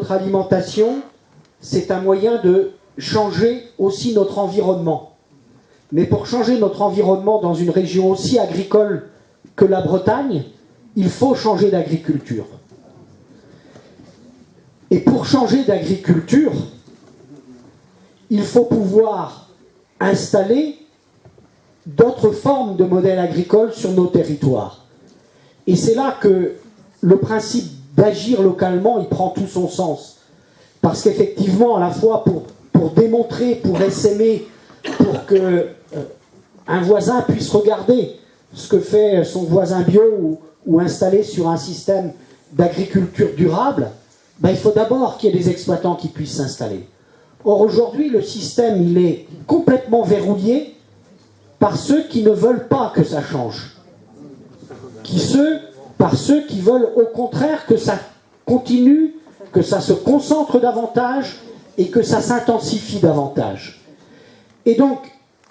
Notre alimentation, c'est un moyen de changer aussi notre environnement. Mais pour changer notre environnement dans une région aussi agricole que la Bretagne, il faut changer d'agriculture. Et pour changer d'agriculture, il faut pouvoir installer d'autres formes de modèles agricoles sur nos territoires. Et c'est là que le principe d'agir localement, il prend tout son sens. Parce qu'effectivement, à la fois pour démontrer, pour essaimer, pour que un voisin puisse regarder ce que fait son voisin bio ou installé sur un système d'agriculture durable, ben, il faut d'abord qu'il y ait des exploitants qui puissent s'installer. Or aujourd'hui, le système il est complètement verrouillé par ceux qui ne veulent pas que ça change. Par ceux qui veulent au contraire que ça continue, que ça se concentre davantage et que ça s'intensifie davantage. Et donc,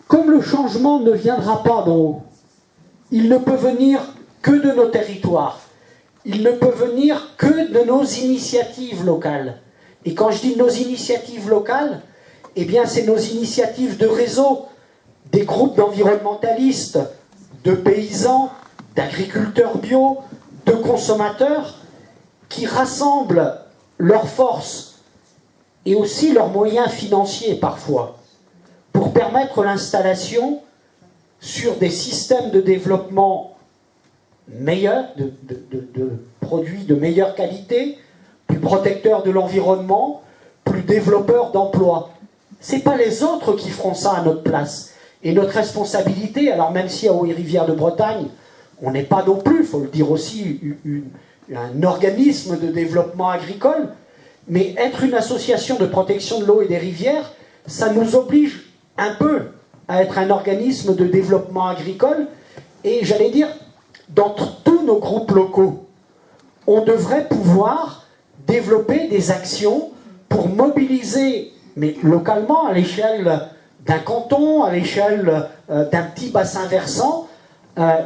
comme le changement ne viendra pas d'en haut, il ne peut venir que de nos territoires, il ne peut venir que de nos initiatives locales. Et quand je dis nos initiatives locales, eh bien c'est nos initiatives de réseau, des groupes d'environnementalistes, de paysans, d'agriculteurs bio, de consommateurs, qui rassemblent leurs forces et aussi leurs moyens financiers parfois, pour permettre l'installation sur des systèmes de développement meilleurs, de produits de meilleure qualité, plus protecteurs de l'environnement, plus développeurs d'emplois. Ce n'est pas les autres qui feront ça à notre place. Et notre responsabilité, alors même si à Hauts-et-Rivières de Bretagne, on n'est pas non plus, il faut le dire aussi, un organisme de développement agricole, mais être une association de protection de l'eau et des rivières, ça nous oblige un peu à être un organisme de développement agricole. Et j'allais dire, dans tous nos groupes locaux, on devrait pouvoir développer des actions pour mobiliser, mais localement, à l'échelle d'un canton, à l'échelle d'un petit bassin versant,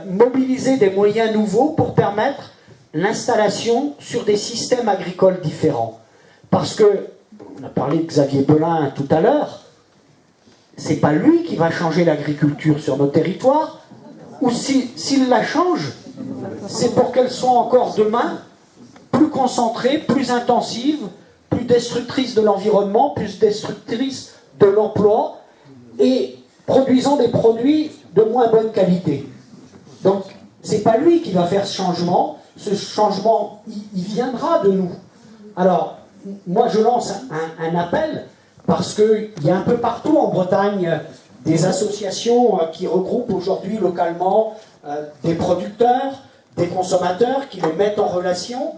mobiliser des moyens nouveaux pour permettre l'installation sur des systèmes agricoles différents. Parce que, on a parlé de Xavier Belin tout à l'heure, c'est pas lui qui va changer l'agriculture sur nos territoires, ou s'il la change, c'est pour qu'elle soit encore demain plus concentrée, plus intensive, plus destructrice de l'environnement, plus destructrice de l'emploi, et produisant des produits de moins bonne qualité. Donc, c'est pas lui qui va faire ce changement il viendra de nous. Alors, moi je lance un appel, parce qu'il y a un peu partout en Bretagne des associations qui regroupent aujourd'hui localement des producteurs, des consommateurs, qui les mettent en relation.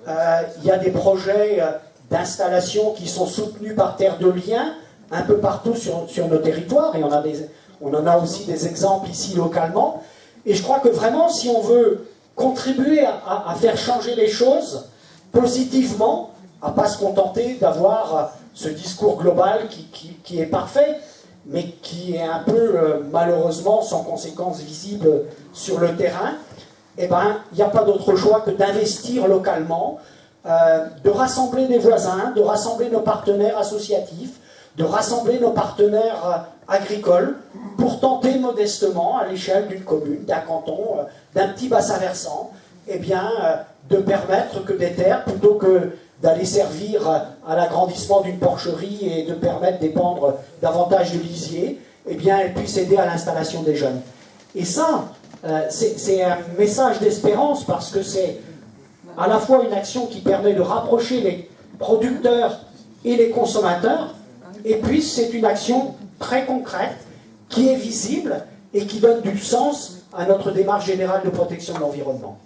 Il y a des projets d'installation qui sont soutenus par Terre de Liens, un peu partout sur nos territoires, et on en a aussi des exemples ici localement. Et je crois que vraiment, si on veut contribuer à faire changer les choses positivement, à ne pas se contenter d'avoir ce discours global qui est parfait, mais qui est un peu, malheureusement, sans conséquences visibles sur le terrain, eh ben, il n'y a pas d'autre choix que d'investir localement, de rassembler des voisins, de rassembler nos partenaires associatifs, de rassembler nos partenaires agricoles pour tenter modestement, à l'échelle d'une commune, d'un canton, d'un petit bassin versant, eh bien, de permettre que des terres, plutôt que d'aller servir à l'agrandissement d'une porcherie et de permettre d'épandre davantage de lisiers, eh bien, elles puissent aider à l'installation des jeunes. Et ça, c'est un message d'espérance, parce que c'est à la fois une action qui permet de rapprocher les producteurs et les consommateurs, et puis c'est une action très concrète, qui est visible et qui donne du sens à notre démarche générale de protection de l'environnement.